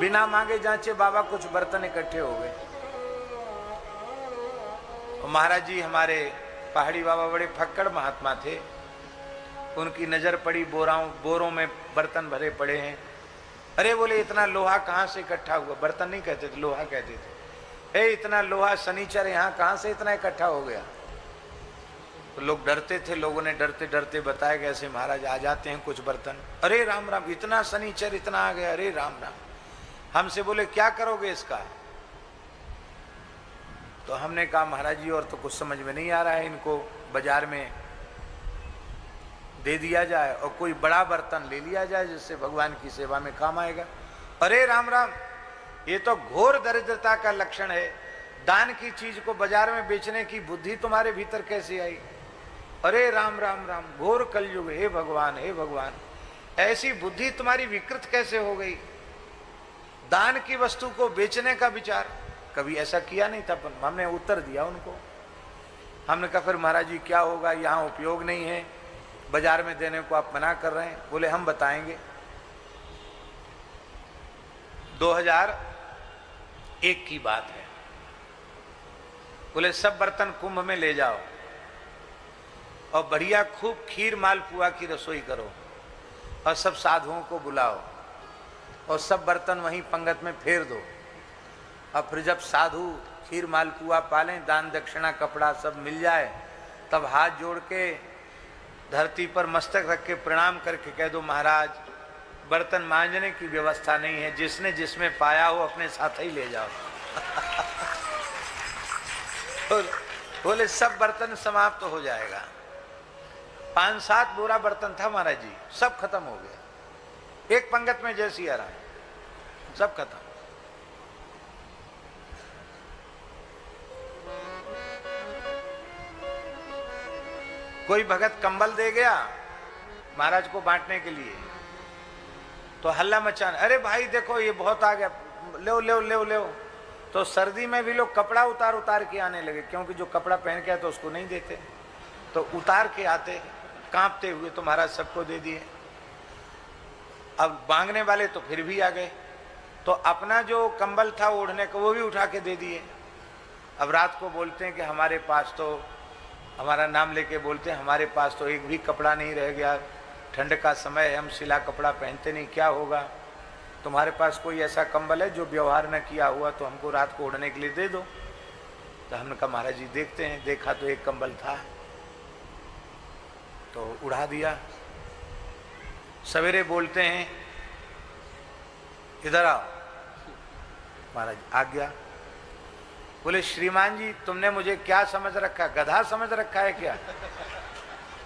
बिना मांगे जांचे बाबा कुछ बर्तन इकट्ठे हो गए। महाराज जी हमारे पहाड़ी बाबा बड़े फक्कड़ महात्मा थे। उनकी नजर पड़ी बोरों में बर्तन भरे पड़े हैं। अरे बोले इतना लोहा कहाँ से इकट्ठा हुआ? बर्तन नहीं कहते थे, लोहा कहते थे। इतना लोहा शनिचर यहाँ कहाँ से इतना इकट्ठा हो गया? तो लोग डरते थे। लोगों ने डरते डरते बताया कि ऐसे महाराज आ जाते हैं कुछ बर्तन। अरे राम राम, इतना शनिचर इतना आ गया, अरे राम राम। हमसे बोले क्या करोगे इसका? तो हमने कहा महाराज जी और तो कुछ समझ में नहीं आ रहा है, इनको बाजार में दे दिया जाए और कोई बड़ा बर्तन ले लिया जाए जिससे भगवान की सेवा में काम आएगा। अरे राम राम, ये तो घोर दरिद्रता का लक्षण है। दान की चीज को बाजार में बेचने की बुद्धि तुम्हारे भीतर कैसे आई? अरे राम राम राम, घोर कलयुग, हे भगवान हे भगवान, ऐसी बुद्धि तुम्हारी विकृत कैसे हो गई? दान की वस्तु को बेचने का विचार कभी ऐसा किया नहीं था। हमने उत्तर दिया उनको। हमने कहा फिर महाराज जी क्या होगा? यहाँ उपयोग नहीं है, बाजार में देने को आप मना कर रहे हैं। बोले हम बताएंगे। 2001 की बात है। बोले सब बर्तन कुंभ में ले जाओ और बढ़िया खूब खीर मालपुआ की रसोई करो और सब साधुओं को बुलाओ और सब बर्तन वहीं पंगत में फेर दो। और फिर जब साधु खीर मालपुआ पालें, दान दक्षिणा कपड़ा सब मिल जाए, तब हाथ जोड़ के धरती पर मस्तक रख के प्रणाम करके कह दो महाराज बर्तन मांजने की व्यवस्था नहीं है, जिसने जिसमें पाया हो अपने साथ ही ले जाओ। बोले सब बर्तन समाप्त हो जाएगा। 5-7 बोरा बर्तन था महाराज जी, सब खत्म हो गया। एक पंगत में जैसी आराम, सब खत्म। कोई भगत कंबल दे गया महाराज को बांटने के लिए, तो हल्ला मचाना, अरे भाई देखो ये बहुत आ गया, ले ले ले ले। तो सर्दी में भी लोग कपड़ा उतार उतार के आने लगे, क्योंकि जो कपड़ा पहन के आए तो उसको नहीं देते, तो उतार के आते कांपते हुए, तो महाराज सबको दे दिए। अब मांगने वाले तो फिर भी आ गए, तो अपना जो कंबल था ओढ़ने का वो भी उठा के दे दिए। अब रात को बोलते हैं कि हमारे पास तो, हमारा नाम लेके बोलते हैं हमारे पास तो एक भी कपड़ा नहीं रह गया, ठंड का समय है, हम सिला कपड़ा पहनते नहीं, क्या होगा? तुम्हारे पास कोई ऐसा कंबल है जो व्यवहार न किया हुआ तो हमको रात को ओढ़ने के लिए दे दो। तो हमने कहा महाराज जी देखते हैं। देखा तो एक कंबल था, तो उड़ा दिया। सवेरे बोलते हैं इधर आओ। महाराज आ गया। बोले श्रीमान जी तुमने मुझे क्या समझ रखा, गधा समझ रखा है क्या?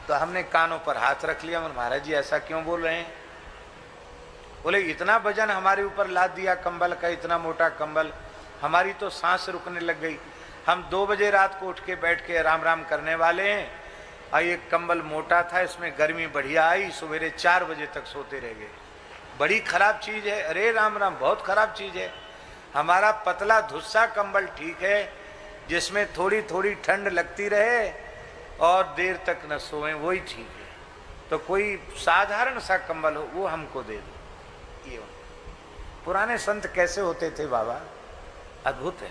तो हमने कानों पर हाथ रख लिया। महाराज जी ऐसा क्यों बोल रहे हैं? बोले इतना वजन हमारे ऊपर लाद दिया कंबल का, इतना मोटा कंबल, हमारी तो सांस रुकने लग गई। हम 2 बजे रात को उठ के बैठ के राम राम करने वाले हैं और ये कंबल मोटा था, इसमें गर्मी बढ़िया आई, सवेरे 4 बजे तक सोते रह गए। बड़ी खराब चीज है। अरे राम राम, बहुत खराब चीज है। हमारा पतला धुस्सा कंबल ठीक है, जिसमें थोड़ी थोड़ी ठंड लगती रहे और देर तक न सोएं, वही ठीक है। तो कोई साधारण सा कंबल हो वो हमको दे दो। ये पुराने संत कैसे होते थे बाबा, अद्भुत है।